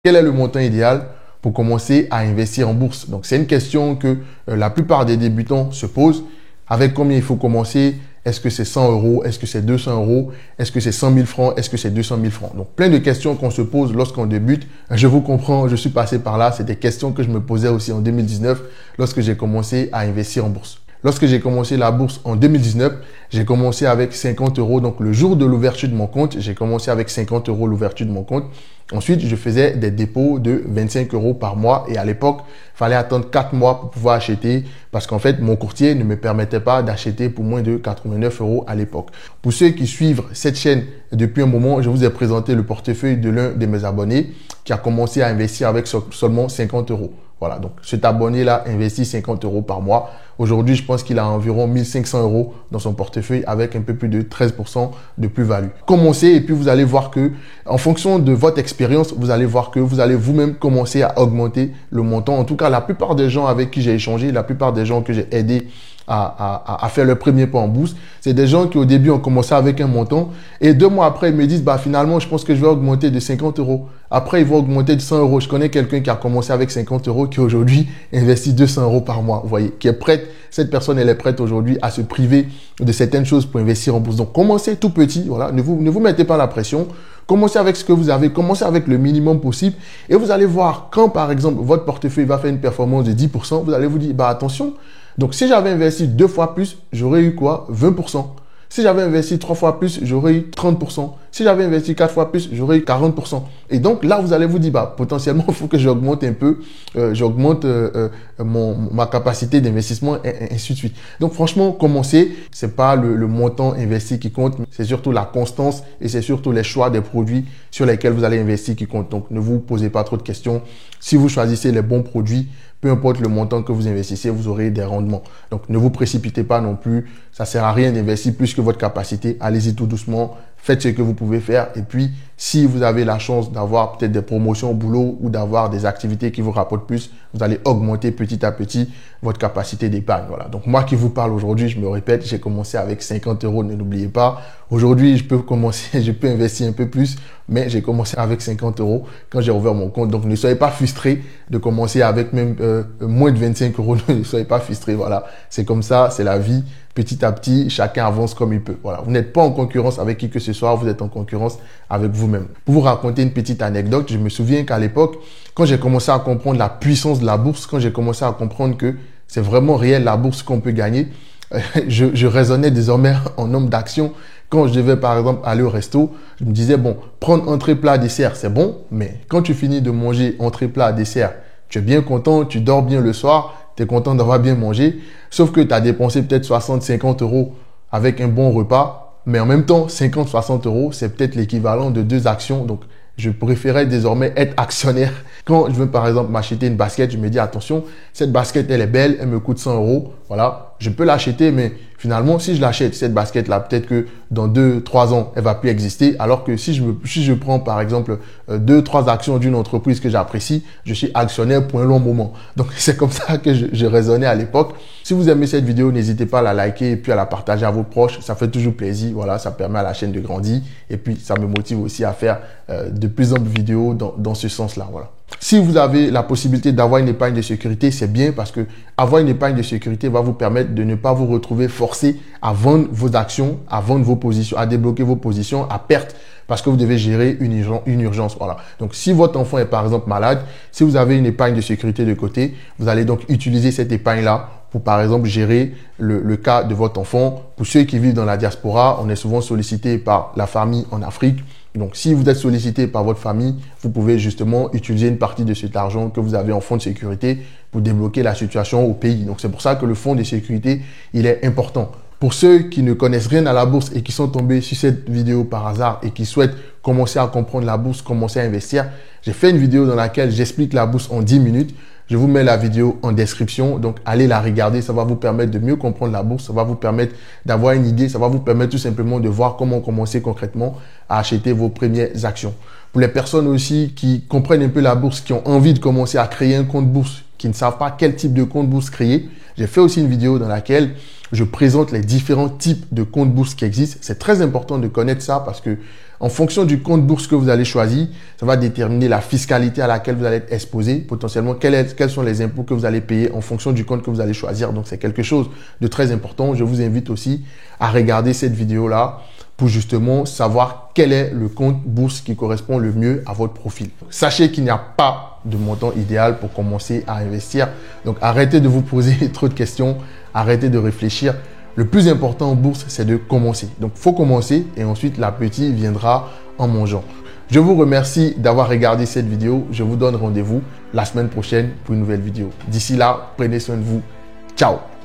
Quel est le montant idéal pour commencer à investir en bourse? Donc, c'est une question que la plupart des débutants se posent. Avec combien il faut commencer? Est-ce que c'est 100 euros? Est-ce que c'est 200 euros? Est-ce que c'est 100 000 francs? Est-ce que c'est 200 000 francs? Donc, plein de questions qu'on se pose lorsqu'on débute. Je vous comprends, je suis passé par là. C'est des questions que je me posais aussi en 2019 lorsque j'ai commencé à investir en bourse. Lorsque j'ai commencé la bourse en 2019, j'ai commencé avec 50 euros. Donc, le jour de l'ouverture de mon compte, j'ai commencé avec 50 euros l'ouverture de mon compte. Ensuite, je faisais des dépôts de 25 euros par mois. Et à l'époque, il fallait attendre 4 mois pour pouvoir acheter parce qu'en fait, mon courtier ne me permettait pas d'acheter pour moins de 89 euros à l'époque. Pour ceux qui suivent cette chaîne depuis un moment, je vous ai présenté le portefeuille de l'un de mes abonnés qui a commencé à investir avec seulement 50 euros. Voilà, donc cet abonné-là investit 50 euros par mois. Aujourd'hui, je pense qu'il a environ 1500 euros dans son portefeuille avec un peu plus de 13% de plus-value. Commencez et puis vous allez voir que, en fonction de votre expérience, vous allez voir que vous allez vous-même commencer à augmenter le montant. En tout cas, la plupart des gens avec qui j'ai échangé, la plupart des gens que j'ai aidés à faire le premier pas en bourse, c'est des gens qui au début ont commencé avec un montant et 2 mois après, ils me disent, bah finalement, je pense que je vais augmenter de 50 euros. Après, ils vont augmenter de 100 euros. Je connais quelqu'un qui a commencé avec 50 euros qui aujourd'hui investit 200 euros par mois. Vous voyez, qui est prête. Cette personne, elle est prête aujourd'hui à se priver de certaines choses pour investir en bourse. Donc, commencez tout petit. Voilà, ne vous mettez pas la pression. Commencez avec ce que vous avez. Commencez avec le minimum possible. Et vous allez voir quand, par exemple, votre portefeuille va faire une performance de 10%, vous allez vous dire, bah attention. Donc, si j'avais investi 2 fois plus, j'aurais eu quoi? 20%. Si j'avais investi 3 fois plus, j'aurais eu 30%. Si j'avais investi 4 fois plus, j'aurais eu 40%. Et donc là, vous allez vous dire, bah, potentiellement, il faut que j'augmente un peu, ma capacité d'investissement et ainsi de suite. Donc franchement, commencez. C'est pas le montant investi qui compte, c'est surtout la constance et c'est surtout les choix des produits sur lesquels vous allez investir qui comptent. Donc ne vous posez pas trop de questions. Si vous choisissez les bons produits, peu importe le montant que vous investissez, vous aurez des rendements. Donc, ne vous précipitez pas non plus. Ça sert à rien d'investir plus que votre capacité. Allez-y tout doucement. Faites ce que vous pouvez faire. Et puis, si vous avez la chance d'avoir peut-être des promotions au boulot ou d'avoir des activités qui vous rapportent plus, vous allez augmenter petit à petit votre capacité d'épargne. Voilà. Donc, moi qui vous parle aujourd'hui, je me répète, j'ai commencé avec 50 euros. Ne l'oubliez pas. Aujourd'hui, je peux investir un peu plus, mais j'ai commencé avec 50 euros quand j'ai ouvert mon compte. Donc, ne soyez pas frustrés de commencer avec même moins de 25 euros. Ne soyez pas frustrés. Voilà. C'est comme ça, c'est la vie. Petit à petit, chacun avance comme il peut. Voilà. Vous n'êtes pas en concurrence avec qui que ce soit, vous êtes en concurrence avec vous-même. Pour vous raconter une petite anecdote, je me souviens qu'à l'époque, quand j'ai commencé à comprendre la puissance de la bourse, quand j'ai commencé à comprendre que c'est vraiment réel la bourse qu'on peut gagner, je raisonnais désormais en nombre d'actions. Quand je devais par exemple aller au resto, je me disais, bon, prendre entrée, plat, dessert, c'est bon, mais quand tu finis de manger entrée, plat, dessert, tu es bien content, tu dors bien le soir, tu es content d'avoir bien mangé, sauf que tu as dépensé peut-être 60, 50 euros avec un bon repas, mais en même temps, 50, 60 euros, c'est peut-être l'équivalent de 2 actions. Donc, je préférais désormais être actionnaire. Quand je veux par exemple m'acheter une basket, je me dis attention, cette basket elle est belle, elle me coûte 100 euros. Voilà, je peux l'acheter, mais finalement si je l'achète, cette basket là, peut-être que dans 2-3 ans, elle va plus exister. Alors que si je prends par exemple 2-3 actions d'une entreprise que j'apprécie, je suis actionnaire pour un long moment. Donc c'est comme ça que je raisonnais à l'époque. Si vous aimez cette vidéo, n'hésitez pas à la liker et puis à la partager à vos proches. Ça fait toujours plaisir. Voilà, ça permet à la chaîne de grandir et puis ça me motive aussi à faire de plus en plus de vidéos dans ce sens-là. Voilà. Si vous avez la possibilité d'avoir une épargne de sécurité, c'est bien parce que avoir une épargne de sécurité va vous permettre de ne pas vous retrouver forcé à vendre vos actions, à vendre vos positions, à débloquer vos positions à perte parce que vous devez gérer une urgence. Voilà. Donc, si votre enfant est par exemple malade, si vous avez une épargne de sécurité de côté, vous allez donc utiliser cette épargne-là pour par exemple gérer le cas de votre enfant. Pour ceux qui vivent dans la diaspora, on est souvent sollicité par la famille en Afrique. Donc, si vous êtes sollicité par votre famille, vous pouvez justement utiliser une partie de cet argent que vous avez en fonds de sécurité pour débloquer la situation au pays. Donc, c'est pour ça que le fonds de sécurité, il est important. Pour ceux qui ne connaissent rien à la bourse et qui sont tombés sur cette vidéo par hasard et qui souhaitent commencer à comprendre la bourse, commencer à investir, j'ai fait une vidéo dans laquelle j'explique la bourse en 10 minutes. Je vous mets la vidéo en description, donc allez la regarder, ça va vous permettre de mieux comprendre la bourse, ça va vous permettre d'avoir une idée, ça va vous permettre tout simplement de voir comment commencer concrètement à acheter vos premières actions. Pour les personnes aussi qui comprennent un peu la bourse, qui ont envie de commencer à créer un compte bourse, qui ne savent pas quel type de compte bourse créer, j'ai fait aussi une vidéo dans laquelle je présente les différents types de comptes bourse qui existent. C'est très important de connaître ça parce que en fonction du compte bourse que vous allez choisir, ça va déterminer la fiscalité à laquelle vous allez être exposé, potentiellement quels sont les impôts que vous allez payer en fonction du compte que vous allez choisir. Donc, c'est quelque chose de très important. Je vous invite aussi à regarder cette vidéo-là pour justement savoir quel est le compte bourse qui correspond le mieux à votre profil. Sachez qu'il n'y a pas de montant idéal pour commencer à investir. Donc, arrêtez de vous poser trop de questions, arrêtez de réfléchir. Le plus important en bourse, c'est de commencer. Donc, il faut commencer et ensuite, l'appétit viendra en mangeant. Je vous remercie d'avoir regardé cette vidéo. Je vous donne rendez-vous la semaine prochaine pour une nouvelle vidéo. D'ici là, prenez soin de vous. Ciao!